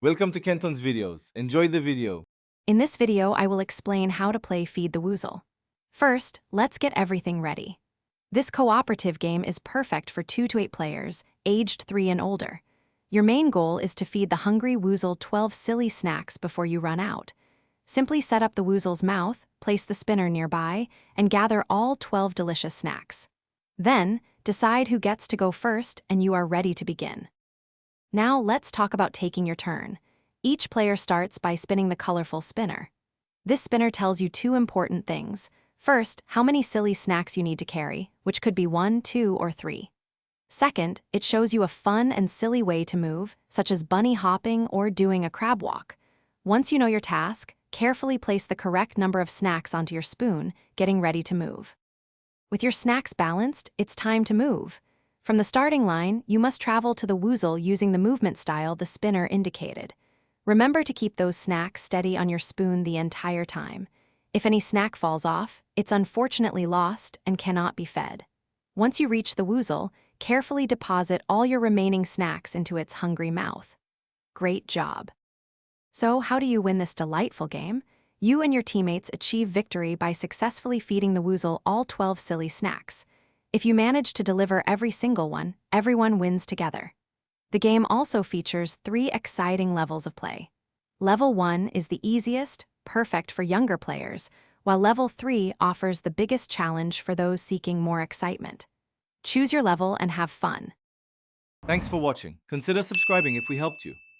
Welcome to Kenton's videos. Enjoy the video. In this video, I will explain how to play Feed the Woozle. First, let's get everything ready. This cooperative game is perfect for 2 to 8 players, aged 3 and older. Your main goal is to feed the hungry woozle 12 silly snacks before you run out. Simply set up the woozle's mouth, place the spinner nearby, and gather all 12 delicious snacks. Then, decide who gets to go first and you are ready to begin. Now let's talk about taking your turn. Each player starts by spinning the colorful spinner. This spinner tells you 2 important things. First, how many silly snacks you need to carry, which could be 1, 2, or 3. Second, it shows you a fun and silly way to move, such as bunny hopping or doing a crab walk. Once you know your task, carefully place the correct number of snacks onto your spoon, getting ready to move. With your snacks balanced, it's time to move. From the starting line, you must travel to the woozle using the movement style the spinner indicated. Remember to keep those snacks steady on your spoon the entire time. If any snack falls off, it's unfortunately lost and cannot be fed. Once you reach the woozle, carefully deposit all your remaining snacks into its hungry mouth. Great job! So, how do you win this delightful game? You and your teammates achieve victory by successfully feeding the woozle all 12 silly snacks. If you manage to deliver every single one, everyone wins together. The game also features 3 exciting levels of play. Level 1 is the easiest, perfect for younger players, while Level 3 offers the biggest challenge for those seeking more excitement. Choose your level and have fun. Thanks for watching. Consider subscribing if we helped you.